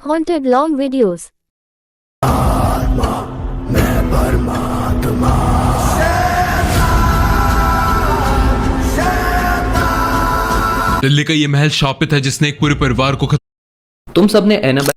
Haunted long videos. Delhi का ये महल शापित है जिसने एक पूरे परिवार को तुम सबने एनाबेल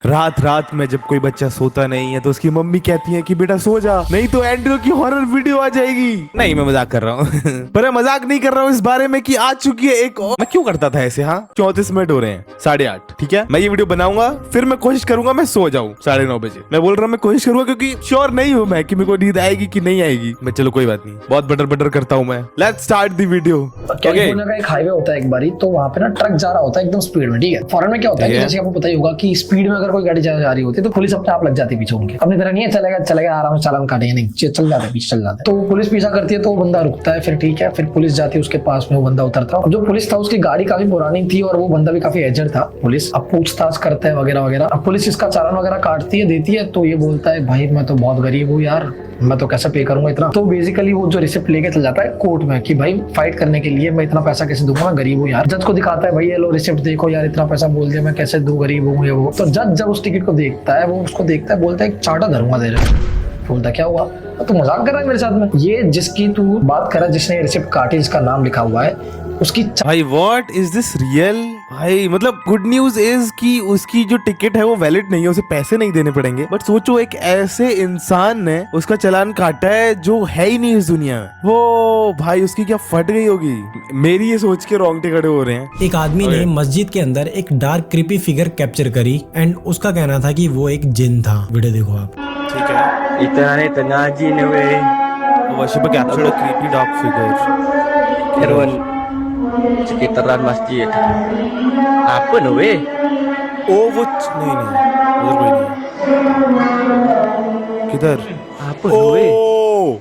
रात रात में जब कोई बच्चा सोता नहीं है तो उसकी मम्मी कहती है कि बेटा सो जा, नहीं तो एंड्रयू की हॉरर वीडियो आ जाएगी। नहीं, मैं मजाक कर रहा हूँ पर मैं मजाक नहीं कर रहा हूँ इस बारे में कि आ चुकी है एक और। मैं क्यों करता था ऐसे? हाँ, 34 मिनट हो रहे हैं, 8:30। ठीक है, मैं ये वीडियो बनाऊंगा, फिर मैं कोशिश करूंगा मैं सो जाऊँ 9:30 बजे। मैं बोल रहा हूँ मैं कोशिश करूंगा क्योंकि श्योर नहीं हूँ मैं कि मेरे को नींद आएगी कि नहीं आएगी। मैं चलो कोई बात नहीं, बहुत बटर बटर करता हूँ मैं। Let's start the video. California का एक हाईवे होता है एक बारी, तो वहाँ पे ना ट्रक जा रहा होता है एकदम स्पीड में। ठीक है, फॉरेन में क्या होता है कि जैसे आपको पता ही होगा कि स्पीड में अगर कोई गाड़ी जा रही होती है तो पुलिस अपने आप लग जाती है पीछे उनके। अपनी तरह नहीं है चलेगा आराम से चालान काटेंगे, नहीं, चल जाता है, पीछे चल जाता है। तो पुलिस पीछा करती है तो वो बंदा रुकता है, फिर ठीक है, फिर पुलिस जाती है उसके पास में, वो बंदा उतरता है। जो पुलिस था उसकी गाड़ी काफी पुरानी थी और वो बंदा भी काफी एजड था। पुलिस अब पूछताछ करता है वगैरह वगैरह। अब पुलिस इसका चालान वगैरह काटती है, देती है, तो ये बोलता है भाई मैं तो बहुत गरीब हूँ यार, मैं तो कैसे पे करूंगा इतना। तो बेसिकली वो जो रिसिप्ट लेके चल जाता है कोर्ट में कि भाई फाइट करने के लिए मैं इतना पैसा कैसे दूंगा, मैं गरीब हूँ यार। जज को दिखाता है भाई ये लो रिसिप्ट देखो यार, इतना पैसा बोल दिया, मैं कैसे दूं, गरीब हूँ ये वो। तो जज जब उस टिकट को देखता है, वो उसको देखता है, बोलता है एक चाटा धरूंगा तेरे। बोलता क्या हुआ, तू मजाक कर रहा है मेरे साथ में? ये जिसकी तू बात कर रहा है, जिसने रिसिप्ट काटी, जिसका नाम लिखा हुआ है, उसकी भाई व्हाट इज दिस रियल? भाई मतलब गुड न्यूज इज कि उसकी जो टिकट है वो वैलिड नहीं है, उसे पैसे नहीं देने पड़ेंगे। बट सोचो एक ऐसे इंसान ने उसका चालान काटा है जो है ही नहीं इस दुनिया में। वो भाई उसकी क्या फट गई होगी। मेरी ये सोच के रोंगटे खड़े हो रहे हैं। एक आदमी ने मस्जिद के अंदर एक डार्क क्रीपी फिगर कैप्चर करी एंड उसका कहना था कि वो एक जिन था। वीडियो देखो आप। ठीक है, Ito na tengah jin we. Worship captured a creepy dark figure Karon sekitaran masjid. Apa no we? ओ वो नहीं उधर कोई नहीं। किधर? Apa no we? O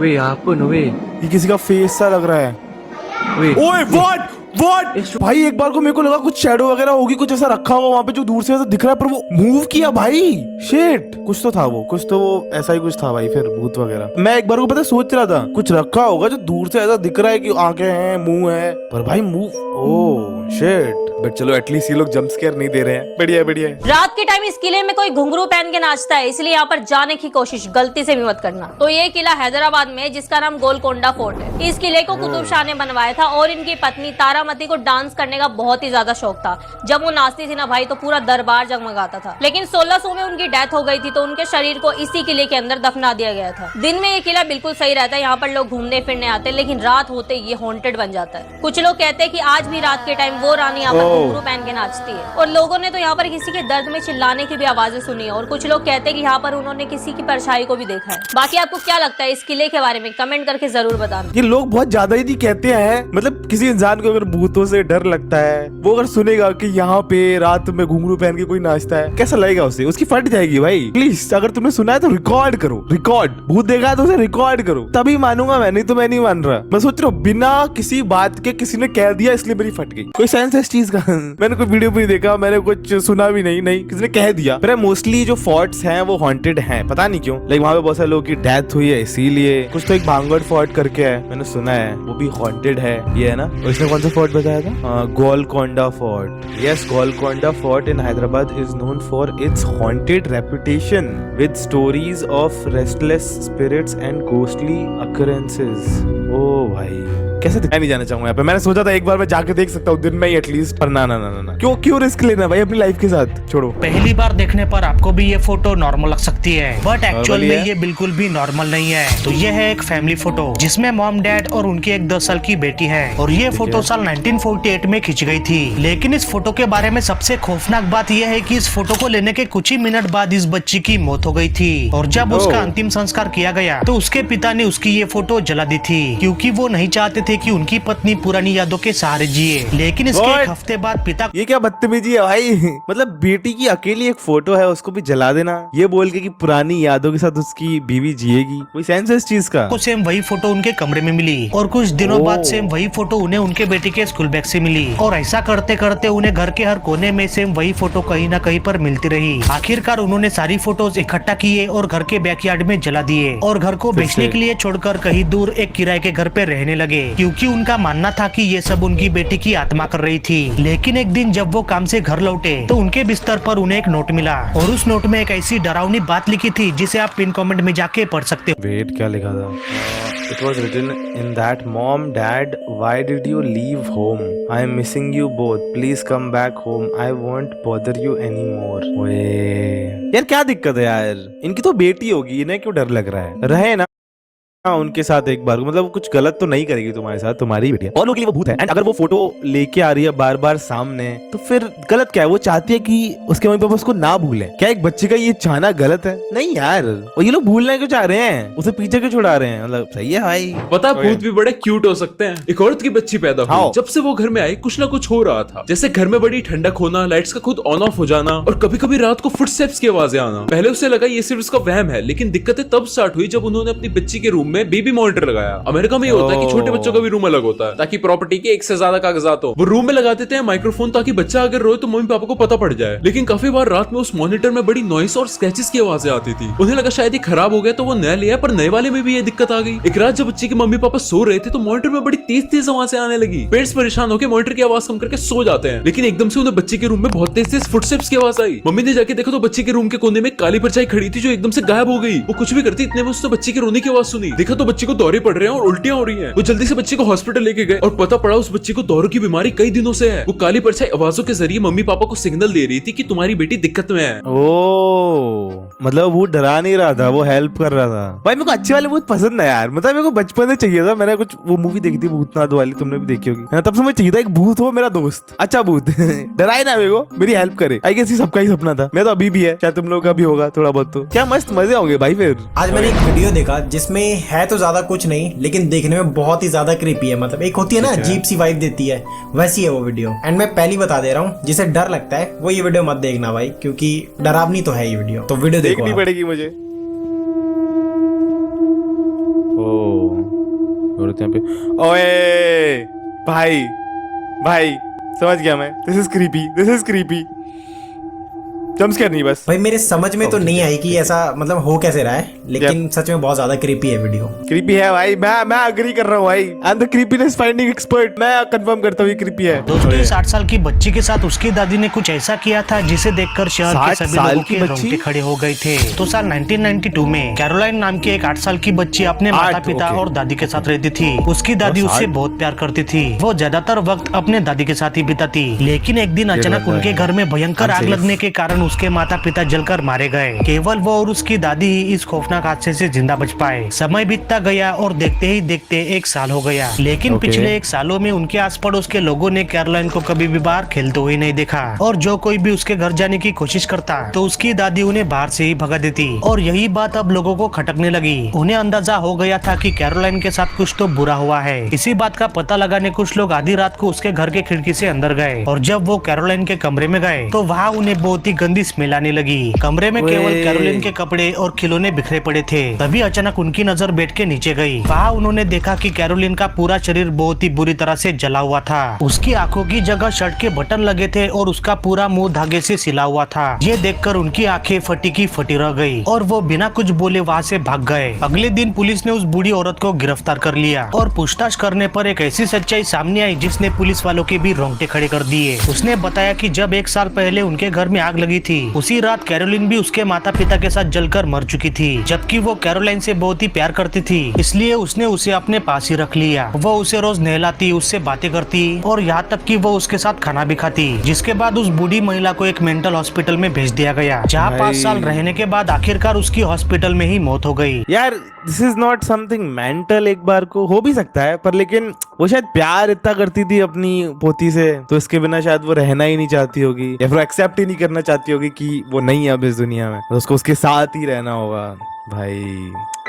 We apa no we? ये किसी का फेस सा लग रहा है। We. ओए व्हाट भाई एक बार को मेरे को लगा कुछ शैडो वगैरह होगी, कुछ ऐसा रखा हुआ वहाँ पे जो दूर से ऐसा दिख रहा है, पर वो मूव किया भाई। शिट, कुछ तो था वो, कुछ तो वो ऐसा ही कुछ था भाई। फिर भूत वगैरह मैं एक बार को पता सोच रहा था कुछ रखा होगा जो दूर से ऐसा दिख रहा है कि आंखें हैं, मुंह है, पर भाई मूव। ओह शिट, बट चलो एटलीस्ट ये लोग जंप स्केयर नहीं दे रहे हैं। बढ़िया बढ़िया। रात के टाइम इस किले में कोई घुंघरू पहन के नाचता है, इसलिए यहाँ पर जाने की कोशिश गलती से भी मत करना। तो ये किला हैदराबाद में है जिसका नाम गोलकोंडा फोर्ट है। इस किले को कुतुब शाह ने बनवाया था और इनकी पत्नी तारामती को डांस करने का बहुत ही ज्यादा शौक था। जब वो नाचती थी ना भाई तो पूरा दरबार जगमगाता था। लेकिन 1600 में उनकी डेथ हो गई थी तो उनके शरीर को इसी किले के अंदर दफना दिया गया था। दिन में ये किला बिल्कुल सही रहता है, यहाँ पर लोग घूमने फिरने आते हैं, लेकिन रात होते ये हॉन्टेड बन जाता है। कुछ लोग कहते हैं कि आज भी रात के टाइम वो रानी यहाँ पर घुंघरू पहन के नाचती है और लोगों ने तो यहाँ पर किसी के दर्द में चिल्लाने की भी आवाजें सुनी है और कुछ लोग कहते हैं कि यहाँ पर उन्होंने किसी की परछाई को भी देखा है। बाकी आपको क्या लगता है इस किले के बारे में, कमेंट करके जरूर बताना। ये लोग बहुत ज्यादा ही कहते हैं, मतलब किसी इंसान को अगर भूतों से डर लगता है, वो अगर सुनेगा कि यहाँ पे रात में घुंघरू पहन के कोई नाचता है, कैसा लगेगा उसे? उसकी फट जाएगी भाई। प्लीज अगर तुमने सुना है तो रिकॉर्ड करो, रिकॉर्ड। भूत देखा है तो उसे रिकॉर्ड करो, तभी मानूंगा मैं, नहीं तो मैं नहीं मान रहा। मैं सोच रहा हूँ बिना किसी बात के किसी ने कह दिया इसलिए मेरी फट गई। कोई सेंस है इस चीज का? मैंने कोई वीडियो भी नहीं देखा, मैंने कुछ सुना भी नहीं, किसी ने कह दिया। पर मोस्टली जो फोर्ट्स हैं वो हॉन्टेड हैं, पता नहीं क्यों। लाइक वहाँ पे बहुत सारे लोगों की डेथ हुई है इसीलिए। कुछ तो एक भांगड़ फोर्ट करके है, मैंने सुना है, वो भी हॉन्टेड है। ये है ना, उसने कौन सा फोर्ट बताया था? Golconda fort. Yes, Golconda Fort in Hyderabad is known for its haunted reputation with stories of restless spirits and ghostly occurrences. Oh भाई कैसे मैं नहीं जाना चाहूंगा यहाँ पे। मैंने सोचा था एक बार मैं जाके देख सकता हूँ दिन में ही एटलीस्ट, पर ना ना ना ना क्यों रिस्क लेना भाई अपनी लाइफ के साथ, छोड़ो। पहली बार देखने पर आपको भी ये फोटो नॉर्मल लग सकती है, बट एक्चुअल में ये बिल्कुल भी नॉर्मल नहीं है। तो ये है एक फैमिली फोटो जिसमें मॉम डैड और उनकी एक 10 साल की बेटी है और ये फोटो साल 1948 में खींची गई थी। लेकिन इस फोटो के बारे में सबसे खौफनाक बात यह है कि इस फोटो को लेने के कुछ ही मिनट बाद इस बच्ची की मौत हो गई थी और जब उसका अंतिम संस्कार किया गया तो उसके पिता ने उसकी ये फोटो जला दी थी क्योंकि वो नहीं चाहते थे कि उनकी पत्नी पुरानी यादों के सहारे जिए। लेकिन इसके एक हफ्ते बाद पिता, ये क्या बदतमीजी है भाई? मतलब बेटी की अकेली एक फोटो है उसको भी जला देना, ये बोल के कि पुरानी यादों के साथ उसकी बीवी जिएगी। कोई सेंस है इस चीज का? कुछ सेम वही फोटो उनके कमरे में मिली और कुछ दिनों बाद सेम वही फोटो उन्हें उनके बेटे के स्कूल बैग से मिली और ऐसा करते करते उन्हें घर के हर कोने में सेम वही फोटो कहीं ना कहीं पर मिलती रही। आखिरकार उन्होंने सारी फोटोज इकट्ठा किए और घर के बैकयार्ड में जला दिए और घर को बेचने के लिए छोड़कर कहीं दूर एक किराए के घर पे रहने लगे क्योंकि उनका मानना था कि ये सब उनकी बेटी की आत्मा कर रही थी। लेकिन एक दिन जब वो काम से घर लौटे तो उनके बिस्तर पर उन्हें एक नोट मिला और उस नोट में एक ऐसी डरावनी बात लिखी थी जिसे आप पिन कमेंट में जाके पढ़ सकते हो। वेट, क्या लिखा था? It was written in that, Mom, Dad, why did you leave home? I am missing you both. Please come back home. I won't bother you anymore. ओए यार, क्या दिक्कत है यार? इनकी तो बेटी होगी, इन्हें क्यों डर लग रहा है? रहे ना उनके साथ एक बार, मतलब कुछ गलत तो नहीं करेगी तुम्हारे साथ, तुम्हारी बेटी है और लोगों के लिए वो भूत है। एंड अगर वो फोटो लेके आ रही है बार बार सामने, तो फिर गलत क्या है? वो चाहती है कि उसके मम्मी पापा उसको ना भूले। क्या एक बच्चे का ये चाहना गलत है? नहीं यार, और ये लोग भूलने क्यों चाह रहे हैं? उसे पीछे क्यों छुड़ा रहे हैं? मतलब सही है भाई। पता है, भूत भी बड़े क्यूट हो सकते हैं। एक औरत की बच्ची पैदा हुई, जब से वो घर में आई कुछ ना कुछ हो रहा था, जैसे घर में बड़ी ठंडक होना, लाइट्स का खुद ऑन ऑफ हो जाना और कभी कभी रात को फुटस्टेप्स की आवाजें आना। पहले उसे लगा ये सिर्फ उसका वहम है, लेकिन दिक्कतें तब स्टार्ट हुई जब उन्होंने अपनी बच्ची के रूम में बेबी मॉनिटर लगाया। अमेरिका में ये होता है कि छोटे बच्चों का भी रूम अलग होता है ताकि प्रॉपर्टी के एक से ज्यादा कागजात हो। वो रूम में लगा देते हैं माइक्रोफोन ताकि बच्चा अगर रोए तो मम्मी पापा को पता पड़ जाए। लेकिन काफी बार रात में उस मॉनिटर में बड़ी नॉइस और स्क्रैचेस की आवाजें आती थी। उन्हें लगा शायद ये खराब हो गया तो वो नया लिया, पर नए वाले में भी ये दिक्कत आ गई। एक रात जब बच्चे के मम्मी पापा सो रहे थे तो मॉनिटर में बड़ी तेज तेज आवाजें आने लगी। पेरेंट्स परेशान होकर मॉनिटर की आवाज कम करके सो जाते हैं, लेकिन एकदम से उन्हें बच्चे के रूम में बहुत तेज तेज फुटस्टेप्स की आवाज आई। मम्मी ने जाके देखा तो बच्चे के रूम के कोने में काली परछाई खड़ी थी जो एकदम से गायब हो गई। वो कुछ भी करती, इतने में उसने बच्चे के रोने की आवाज सुनी। देखा तो बच्चे को दौरे पड़ रहे हैं और उल्टियां हो रही हैं। वो जल्दी से बच्चे को हॉस्पिटल लेके गए और पता पड़ा उस बच्चे को दौरे की बीमारी कई दिनों से है। वो काली परछाई आवाजों के जरिए मम्मी पापा को सिग्नल दे रही थी कि तुम्हारी बेटी दिक्कत में है। ओ, मतलब वो डरा नहीं रहा था, वो हेल्प कर रहा था। भाई मेरे को अच्छे वाले बहुत पसंद है यार, मतलब मेरे को बचपन से चाहिए था। मैंने कुछ वो मूवी देखी थी भूतनाथ वाली, तुमने भी देखी होगी, तब से मुझे चाहिए था एक भूत हो मेरा दोस्त, अच्छा भूत डराए ना मेरे को, मेरी हेल्प करे। आई गेस ये सबका ही सपना था। मैं तो अभी भी है, शायद तुम लोग का भी होगा थोड़ा बहुत। तो क्या मस्त मजे होंगे भाई। फिर आज मैंने एक वीडियो देखा जिसमें है तो ज्यादा कुछ नहीं, लेकिन देखने में बहुत ही ज्यादा क्रीपी है। मतलब एक होती है ना अजीब सी वाइब देती है, वैसी है वो वीडियो। एंड मैं पहली बता दे रहा हूँ, जिसे डर लगता है वो ये वीडियो मत देखना भाई, क्योंकि डरावनी तो है ये वीडियो। तो वीडियो देखनी पड़ेगी मुझे। औरत यहाँ पे, ओए भाई भाई समझ गया मैं। This is creepy, this is creepy. Jumpscare नहीं बस भाई, मेरे समझ में तो नहीं आई कि ऐसा मतलब हो कैसे रहा है, लेकिन सच में बहुत ज्यादा क्रीपी है वीडियो। क्रीपी है भाई, मैं अग्री कर रहा हूँ भाई। I am the creepiness finding expert. मैं कंफर्म करता हूँ ये क्रीपी है। दोस्तों, 60 साल की बच्ची के साथ उसकी दादी ने कुछ ऐसा किया था जिसे देखकर शहर के 60 सभी साल लोगों की के बच्ची? रोंगटे खड़े हो गए थे। तो साल 1992 में कैरोलाइन नाम की एक 8 साल की बच्ची अपने माता पिता ओके। और दादी के साथ रहती थी। उसकी दादी उससे बहुत प्यार करती थी। वो ज्यादातर वक्त अपने दादी के साथ ही बिताती। लेकिन एक दिन अचानक उनके घर में भयंकर आग लगने के कारण उसके माता पिता जलकर मारे गए। केवल वो और उसकी दादी ही इस खौफनाक हादसे से जिंदा बच पाए। समय बीतता गया और देखते ही देखते 1 साल हो गया। लेकिन पिछले 1 सालों में उनके आस पड़ोस के लोगों ने कैरोलाइन को कभी भी बाहर खेलते हुए नहीं देखा। और जो कोई भी उसके घर जाने की कोशिश करता तो उसकी दादी उन्हें बाहर से ही भगा देती। और यही बात अब लोगों को खटकने लगी। उन्हें अंदाजा हो गया था कि कैरोलाइन के साथ कुछ तो बुरा हुआ है। इसी बात का पता लगाने कुछ लोग आधी रात को उसके घर के खिड़की से अंदर गए। और जब वो कैरोलाइन के कमरे में गए तो वहाँ उन्हें बहुत ही गंदी स्मेल आने लगी। कमरे में केवल कैरोलिन के कपड़े और खिलौने बिखरे पड़े थे। तभी अचानक उनकी नजर बेड के नीचे गई। वहाँ उन्होंने देखा कि कैरोलिन का पूरा शरीर बहुत ही बुरी तरह से जला हुआ था। उसकी आंखों की जगह शर्ट के बटन लगे थे और उसका पूरा मुंह धागे से सिला हुआ था। ये देखकर उनकी आंखें फटी की फटी रह गई और वो बिना कुछ बोले वहाँ से भाग गए। अगले दिन पुलिस ने उस बूढ़ी औरत को गिरफ्तार कर लिया और पूछताछ करने पर एक ऐसी सच्चाई सामने आई जिसने पुलिस वालों के भी रोंगटे खड़े कर दिए। उसने बताया कि जब 1 साल पहले उनके घर में आग लगी थी, उसी रात कैरोलिन भी उसके माता पिता के साथ जलकर मर चुकी थी। जबकि वो कैरोलाइन से बहुत ही प्यार करती थी, इसलिए उसने उसे अपने पास ही रख लिया। वो उसे रोज नहलाती, उससे बातें करती और यहाँ तक कि वो उसके साथ खाना भी खाती। जिसके बाद उस बूढ़ी महिला को एक मेंटल हॉस्पिटल में भेज दिया गया, जहाँ 5 साल रहने के बाद आखिरकार उसकी हॉस्पिटल में ही मौत हो गई। यार this is not something mental. एक बार को हो भी सकता है, पर लेकिन वो शायद प्यार इतना करती थी अपनी पोती से, तो इसके बिना शायद वो रहना ही नहीं चाहती होगी या फिर एक्सेप्ट ही नहीं करना चाहती होगी कि वो नहीं है अब इस दुनिया में, तो उसको उसके साथ ही रहना होगा। भाई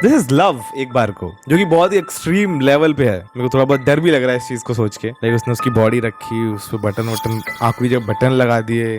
दिस इज लव एक बार को, जो कि बहुत ही एक्सट्रीम लेवल पे है। मेरे को थोड़ा बहुत डर भी लग रहा है इस चीज को सोच के। लाइक उसने उसकी बॉडी रखी, उस पर बटन आंखों जब बटन लगा दिए।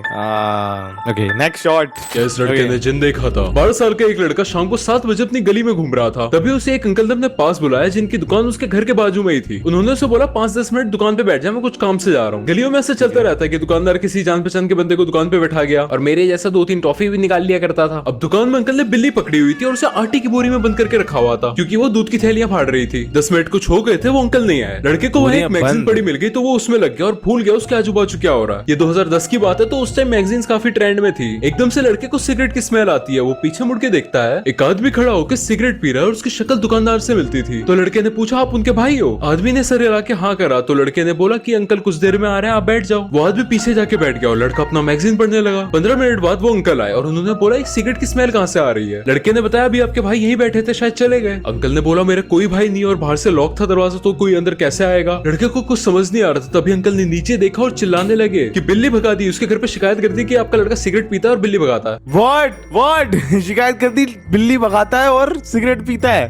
Okay next shot. क्या इस लड़के ने जिन देखा था? 12 साल का एक लड़का शाम को 7 बजे अपनी गली में घूम रहा था। तभी उसे एक अंकल ने अपने पास बुलाया जिनकी दुकान उसके घर के बाजू में ही थी। उन्होंने उसे बोला 5-10 मिनट दुकान पे बैठ जा, मैं कुछ काम से जा रहा हूँ। गलियों में ऐसा चलता रहता है कि दुकानदार किसी जान पहचान के बंदे को दुकान पे बैठा गया और मेरे जैसा 2-3 टॉफी भी निकाल लिया करता था। अब दुकान में अंकल ने बिल्ली पकड़ी हुई थी और उसे आटे की बोरी में बंद करके करके रखा हुआ था क्योंकि वो दूध की थैलियां फाड़ रही थी। 10 मिनट कुछ हो गए थे, वो अंकल नहीं आए। लड़के को वह एक मैगजीन पड़ी मिल गई तो वो उसमें लग गया और भूल गया उसके आजू बाजू क्या हो रहा है। ये 2010 की बात है, तो उस टाइम मैगजीन्स काफी ट्रेंड में थी। एकदम से लड़के को सिगरेट की स्मेल आती है। वो पीछे मुड़ के देखता है, एक आदमी खड़ा होकर सिगरेट पी रहा है और उसकी शक्ल दुकानदार से मिलती थी। तो लड़के ने पूछा, आप उनके भाई हो? आदमी ने सर हिला के हाँ करा। तो लड़के ने बोला कि अंकल कुछ देर में आ रहे हैं, आप बैठ जाओ। वो आदमी पीछे जाके बैठ गया और लड़का अपना मैगजीन पढ़ने लगा। 15 मिनट बाद वो अंकल आए और उन्होंने बोला, एक सिगरेट की स्मेल कहाँ से आ रही है? लड़के ने बताया, अभी आपके भाई यहीं बैठे थे, शायद चले गए। अंकल ने बोला, मेरा कोई भाई नहीं और बाहर से लॉक था दरवाजा, तो कोई अंदर कैसे आएगा? लड़के को कुछ समझ नहीं आ रहा था। तभी अंकल ने नीचे देखा और चिल्लाने लगे कि बिल्ली भगा दी। उसके घर पे शिकायत कर दी कि आपका लड़का सिगरेट पीता है और बिल्ली भगाता है। व्हाट शिकायत कर दी, बिल्ली भगाता है और सिगरेट पीता है।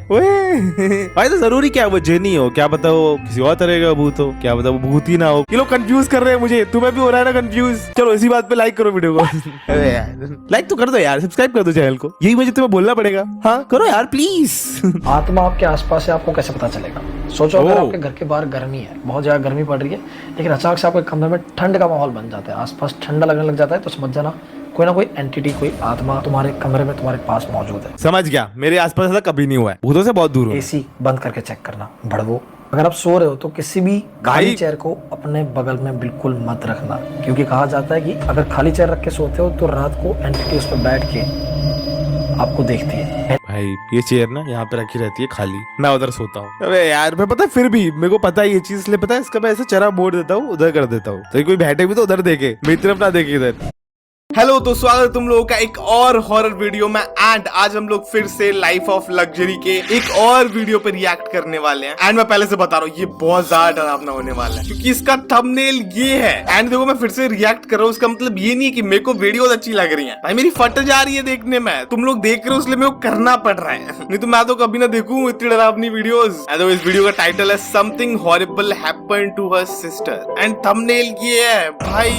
भाई तो जरूरी क्या है वो जेनी हो, क्या पता वो किसी और तरह का भूत हो, क्या पता वो भूत ही ना हो। ये लोग कंफ्यूज कर रहे हैं मुझे, तुम्हें भी हो रहा है ना कंफ्यूज? चलो इसी बात पे लाइक करो वीडियो को। अरे यार लाइक तो कर दो यार, सब्सक्राइब कर दो चैनल को, यही मुझे तुम्हें बोलना पड़ेगा। हाँ करो यार प्लीज। आत्मा आपके आसपास है, आपको कैसे पता चलेगा? सोचो अगर आपके घर के बाहर गर्मी है, बहुत ज्यादा गर्मी पड़ रही है, लेकिन अचानक से आपके कमरे में ठंड का माहौल बन जाता है, आसपास ठंडा लगने लग जाता है, तो समझ जाना कोई ना कोई एंटिटी, कोई आत्मा तुम्हारे कमरे में तुम्हारे पास मौजूद है। समझ गया, मेरे आसपास ऐसा कभी नहीं हुआ है, भूतों से बहुत दूर हूँ। एसी बंद करके चेक करना। भड़वो, अगर आप सो रहे हो तो किसी भी खाली चेयर को अपने बगल में बिल्कुल मत रखना, क्योंकि कहा जाता है कि अगर खाली चेयर रख के सोते हो तो रात को एंटिटी उस पर बैठ के आपको देखती है। भाई ये चेयर ना यहाँ पे रखी रहती है खाली, मैं उधर सोता हूँ। अबे यार मैं पता है, फिर भी मेरे को पता है ये चीज, इसलिए पता है इसका मैं ऐसे चरा मोड़ देता हूँ, उधर कर देता हूँ, तो कोई बैठे भी तो उधर देखे, मेरी तरफ ना देखे इधर। हेलो, तो स्वागत है तुम लोगों का एक और हॉरर वीडियो में। एंड आज हम लोग फिर से लाइफ ऑफ लग्जरी के एक और वीडियो पे रिएक्ट करने वाले हैं। एंड मैं पहले से बता रहा हूँ, ये बहुत ज्यादा डरावना होने वाला है क्योंकि इसका थंबनेल ये है। एंड देखो मैं फिर से रिएक्ट कर रहा हूँ, इसका मतलब ये नहीं है कि मेरे को वीडियो अच्छी लग रही है, भाई मेरी फट जा रही है देखने में, तुम लोग देख रहे हो इसलिए मेरे को करना पड़ रहा है, नहीं तो मैं तो कभी ना देखूं इतनी डरावनी वीडियोस। एंड इस वीडियो का टाइटल है something horrible happened to her sister. And thumbnail ये है भाई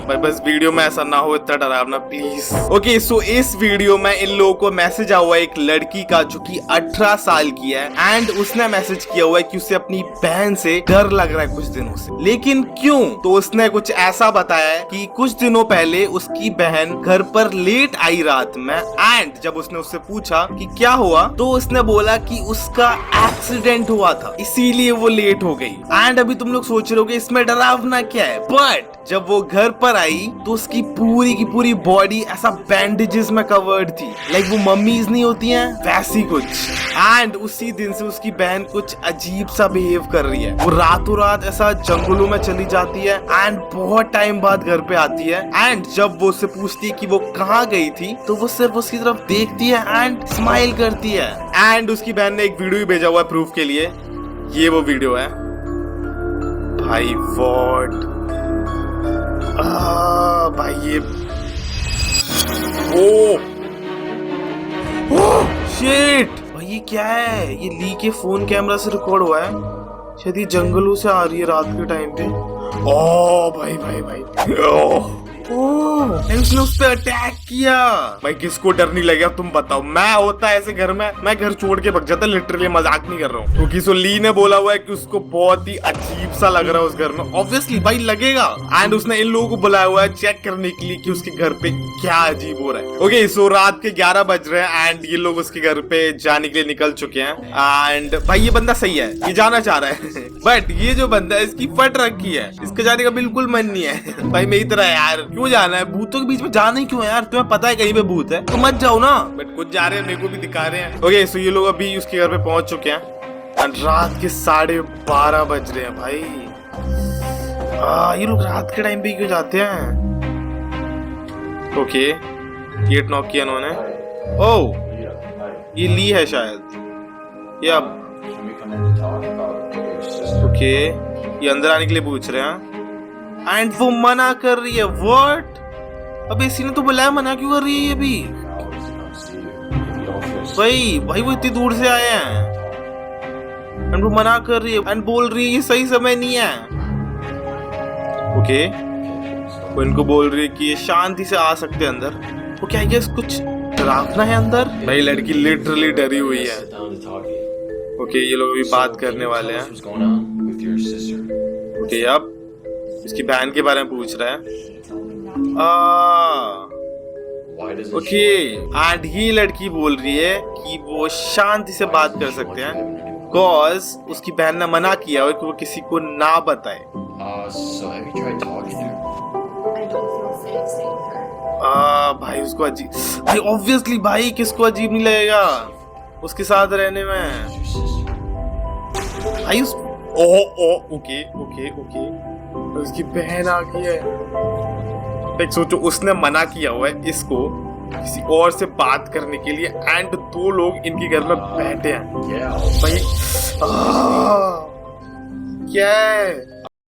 बस वीडियो में ऐसा ना हो इतना डरावना प्लीज। ओके सो इस वीडियो में इन लोगों को मैसेज आया हुआ है एक लड़की का जो कि 18 साल की है। एंड उसने मैसेज किया हुआ है कि उसे अपनी बहन से डर लग रहा है कुछ दिनों से, लेकिन क्यों? तो उसने कुछ ऐसा बताया है कि कुछ दिनों पहले उसकी बहन घर पर लेट आई रात में। एंड जब उसने उससे पूछा कि क्या हुआ, तो उसने बोला कि उसका एक्सीडेंट हुआ था इसीलिए वो लेट हो गई। एंड अभी तुम लोग सोच रहे हो कि इसमें डरावना क्या है, बट जब वो घर पर आई तो उसकी पूरी की पूरी बॉडी ऐसा बैंडेजेस में कवर्ड थी, लाइक वो मम्मीज नहीं होती हैं वैसी कुछ। एंड उसी दिन से उसकी बहन कुछ अजीब सा बिहेव कर रही है, वो रातों रात ऐसा जंगलों में चली जाती है एंड बहुत टाइम बाद घर पे आती है। एंड जब वो उससे पूछती है कि वो कहाँ गई थी, तो वो सिर्फ उसकी तरफ देखती है एंड स्माइल करती है। एंड उसकी बहन ने एक वीडियो भी भेजा हुआ है प्रूफ के लिए, ये वो वीडियो है भाई। व्हाट भाई ये शिट भाई, ये क्या है? ये ली के फोन कैमरा से रिकॉर्ड हुआ है, शायद ये जंगलों से आ रही है रात के टाइम पे। ओ भाई भाई भाई उसने उस पे अटैक किया। भाई किसको डर नहीं लगेगा तुम बताओ? मैं होता ऐसे घर में, मैं घर छोड़ के भग जाता, लिटरली मजाक नहीं कर रहा हूँ, क्योंकि सो ली ने बोला हुआ है कि उसको बहुत ही अजीब सा लग रहा है उस घर में। ऑब्वियसली भाई लगेगा। एंड उसने इन लोगों को बुलाया हुआ है चेक करने के लिए कि उसके घर पे क्या अजीब हो रहा है। ओके सो रात के 11 बज रहे हैं एंड ये लोग उसके घर पे जाने के लिए निकल चुके हैं। एंड भाई ये बंदा सही है, ये जाना चाह रहा है बट ये जो बंदा है इसकी फट रखी है, इसका जाने का बिल्कुल मन नहीं है। भाई मेरी तरह यार क्यों जाना है भूतों के बीच में, जाना ही क्यों है यार? तुम्हें पता है कहीं पे भूत है तो मत जाओ ना, बट कुछ जा रहे हैं, मेरे को भी दिखा रहे हैं। ओके सो ये लोग अभी उसके घर पे पहुंच चुके हैं। रात के 12:30 बज रहे हैं भाई। ये लोग रात के टाइम पे क्यों जाते हैं? ओके गेट नॉक किया इन्होंने। ओह ये ली है शायद, या ओके ये अंदर आने के लिए पूछ रहे हैं एंड वो मना कर रही है। व्हाट? अब इसी ने तो बुलाया, मना क्यों कर रही है ये भी? भाई वो इतनी दूर से आए हैं एंड वो मना कर रही है एंड बोल रही है ये सही समय नहीं है। ओके वो इनको बोल रही है कि ये शांति से आ सकते हैं अंदर। वो क्या है, कुछ रखना है अंदर? भाई लड़की लिटरली डरी हुई है। ओके ये लोग अभी बात करने वाले हैं। ओके अब इसकी बहन के बारे में पूछ रहा है। ओके एंड ये लड़की बोल रही है कि वो शांति से बात कर सकते हैं बिकॉज उसकी बहन ने मना किया है कि वो किसी को ना बताए। भाई उसको अजीब, भाई ऑब्वियसली भाई किसको अजीब नहीं लगेगा उसके साथ रहने में भाई। उस ओके ओके ओके उसकी बहन आ गई है। देख सोचो उसने मना किया हुआ है इसको किसी और से बात करने के लिए एंड 2 लोग इनके घर में बैठे हैं भाई। क्या है